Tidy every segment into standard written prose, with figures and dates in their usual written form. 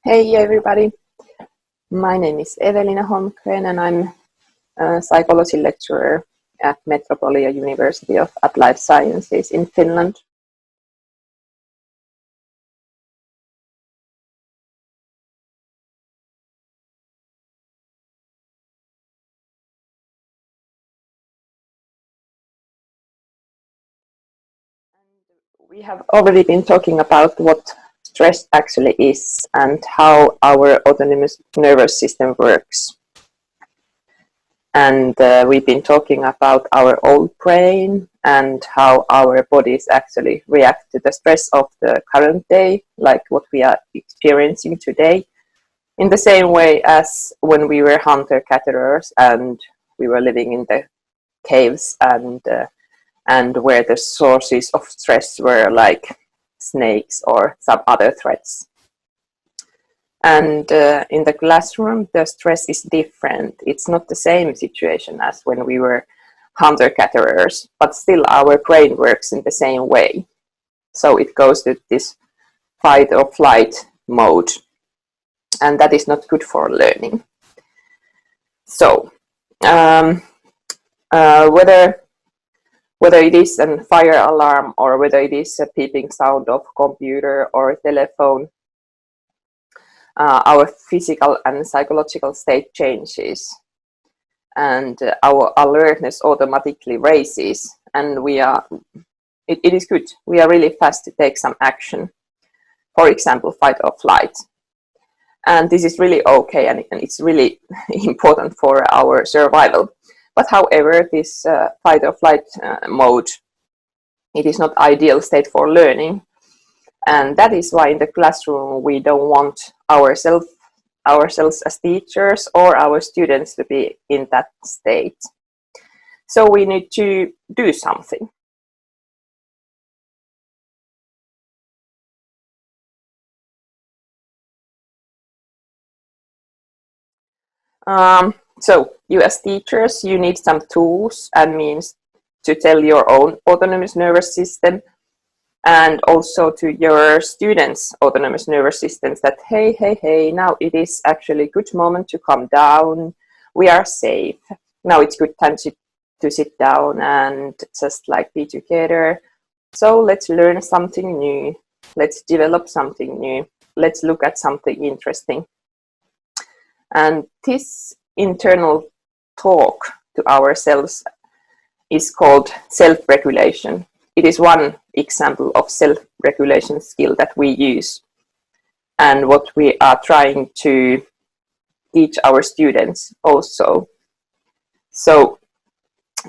Hey everybody, my name is Eveliina Holmgren and I'm a psychology lecturer at Metropolia University of Applied Sciences in Finland. We have already been talking about what stress actually is and how our autonomous nervous system works. And we've been talking about our old brain and how our bodies actually react to the stress of the current day, like what we are experiencing today, in the same way as when we were hunter-gatherers and we were living in the caves and where the sources of stress were like snakes or some other threats. And in the classroom, the stress is different. It's not the same situation as when we were hunter-gatherers, but still our brain works in the same way. So it goes to this fight or flight mode, and that is not good for learning. So whether it is a fire alarm or whether it is a beeping sound of computer or a telephone, our physical and psychological state changes and our alertness automatically raises, and it is good. We are really fast to take some action, for example, fight or flight. And this is really okay, and it's really important for our survival. But however, this fight or flight mode, it is not ideal state for learning. And that is why in the classroom we don't want ourselves as teachers or our students to be in that state. So we need to do something. So you as teachers, you need some tools and means to tell your own autonomous nervous system and also to your students' autonomous nervous systems that, hey, now it is actually a good moment to calm down. We are safe. Now it's good time to sit down and just like be together. So let's learn something new. Let's develop something new. Let's look at something interesting. And this internal talk to ourselves is called self-regulation. It is one example of self-regulation skill that we use and what we are trying to teach our students also. So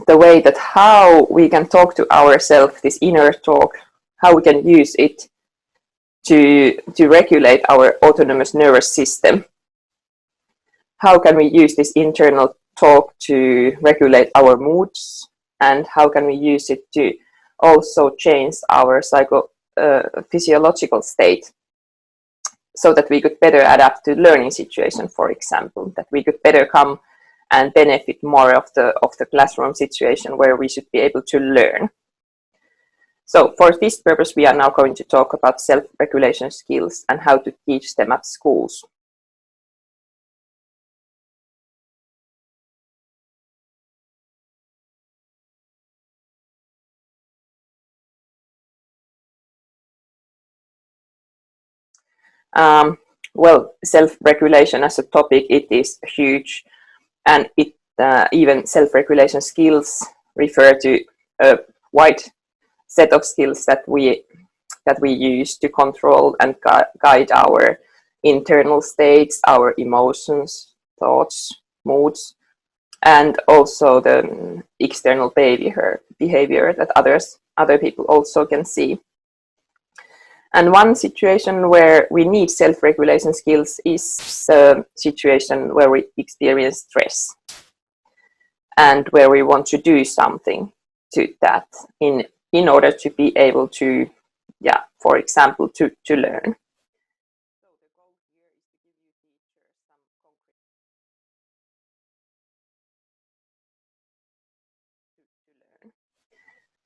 the way that how we can talk to ourselves, this inner talk, how we can use it to regulate our autonomous nervous system. How can we use this internal talk to regulate our moods, and how can we use it to also change our physiological state so that we could better adapt to learning situation, for example, that we could better come and benefit more of the classroom situation where we should be able to learn. So for this purpose, we are now going to talk about self-regulation skills and how to teach them at schools. Well, self-regulation as a topic, it is huge, and it even self-regulation skills refer to a wide set of skills that we use to control and guide our internal states, our emotions, thoughts, moods, and also the external behavior that other people also can see. And one situation where we need self-regulation skills is a situation where we experience stress and where we want to do something to that in order to be able to, for example, to learn.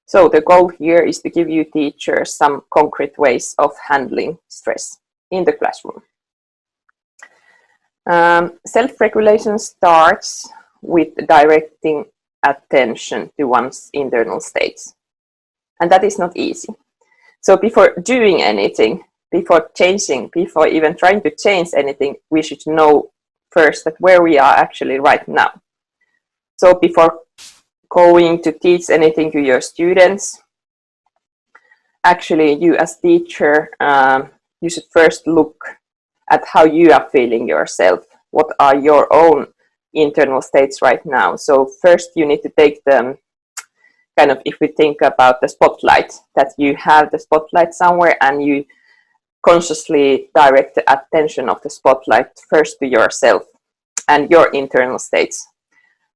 So the goal here is to give you teachers some concrete ways of handling stress in the classroom. Self-regulation starts with directing attention to one's internal states. And that is not easy. So before doing anything, before changing, before even trying to change anything, we should know first that where we are actually right now. So before going to teach anything to your students, actually you as teacher, you should first look at how you are feeling yourself. What are your own internal states right now? So first you need to take them kind of, if we think about the spotlight, that you have the spotlight somewhere and you consciously direct the attention of the spotlight first to yourself and your internal states.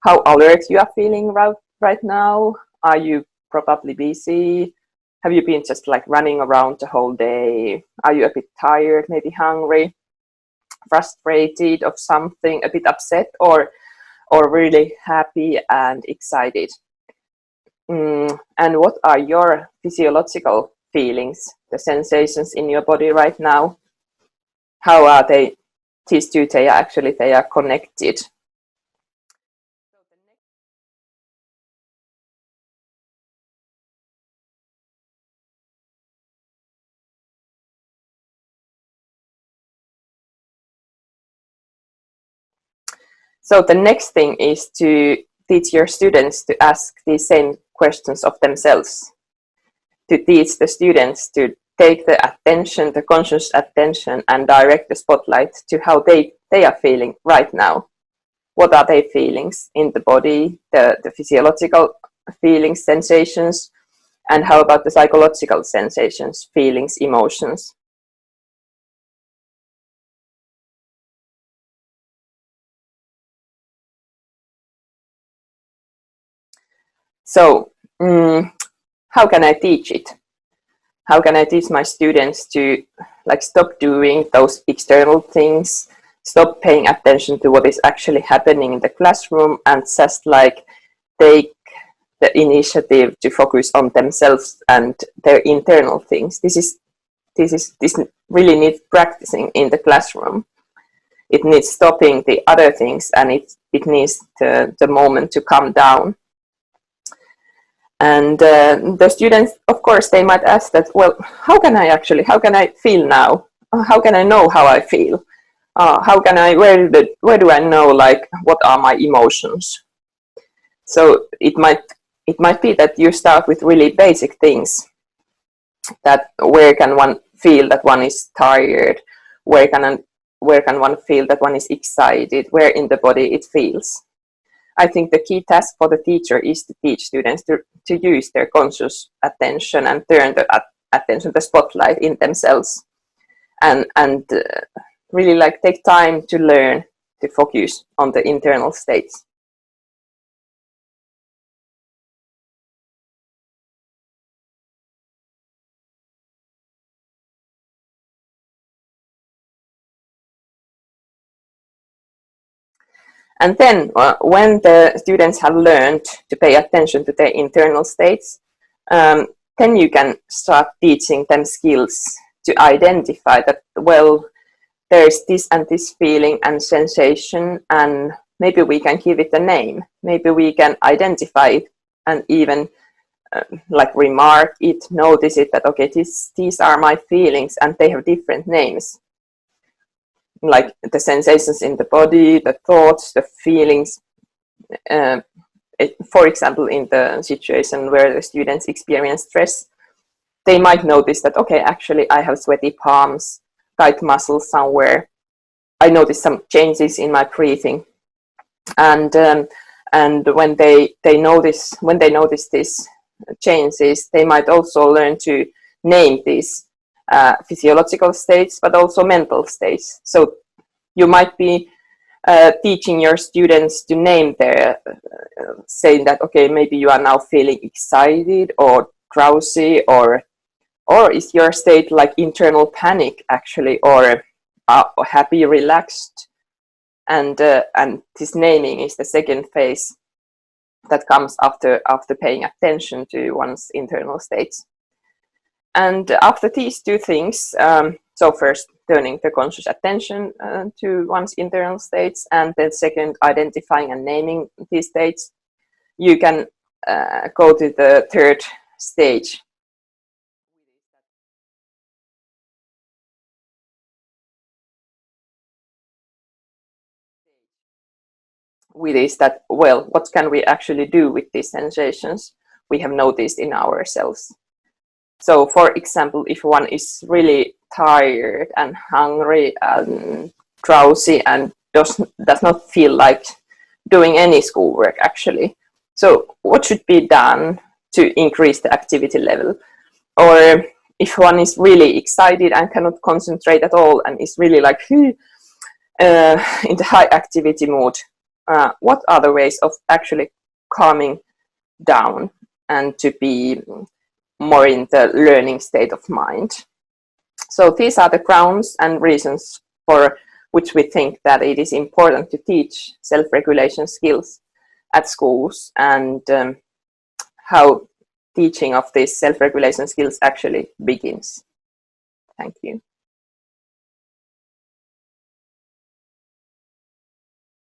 How alert you are feeling right now? Are you probably busy? Have you been just like running around the whole day? Are you a bit tired, maybe hungry, frustrated of something, a bit upset, or really happy and excited? And what are your physiological feelings, the sensations in your body right now? How are they? These two, they are connected. So the next thing is to teach your students to ask these same questions of themselves, to teach the students to take the attention, the conscious attention, and direct the spotlight to how they are feeling right now. What are their feelings in the body, the physiological feelings, sensations, and how about the psychological sensations, feelings, emotions? So, how can I teach it? How can I teach my students to like stop doing those external things, stop paying attention to what is actually happening in the classroom, and just like take the initiative to focus on themselves and their internal things? This really needs practicing in the classroom. It needs stopping the other things, and it needs the moment to calm down. And the students, of course, they might ask that, well, how can I feel now? How can I know how I feel? Where do I know, like, what are my emotions? So it might be that you start with really basic things, that where can one feel that one is tired? Where can one feel that one is excited? Where in the body it feels? I think the key task for the teacher is to teach students to use their conscious attention and turn the attention, the spotlight in themselves, and really like take time to learn to focus on the internal states. And then when the students have learned to pay attention to their internal states, then you can start teaching them skills to identify that, well, there's this and this feeling and sensation, and maybe we can give it a name. Maybe we can identify it and even like remark it, notice it, that, okay, these are my feelings and they have different names. Like the sensations in the body, the thoughts, the feelings. For example, in the situation where the students experience stress, they might notice that, okay, actually I have sweaty palms, tight muscles somewhere. I notice some changes in my breathing, and when they notice these changes, they might also learn to name these physiological states, but also mental states. So you might be teaching your students to name their, saying that, okay, maybe you are now feeling excited or drowsy, or is your state like internal panic actually, or happy, relaxed, and this naming is the second phase that comes after paying attention to one's internal states. And after these two things, so first turning the conscious attention to one's internal states, and then second identifying and naming these states, you can go to the third stage. With is that, well, what can we actually do with these sensations we have noticed in ourselves? So, for example, if one is really tired and hungry and drowsy and does not feel like doing any schoolwork actually, so what should be done to increase the activity level? Or if one is really excited and cannot concentrate at all and is really like in the high activity mode, what are the ways of actually calming down and to be more in the learning state of mind? So these are the grounds and reasons for which we think that it is important to teach self-regulation skills at schools, and how teaching of these self-regulation skills actually begins. Thank you.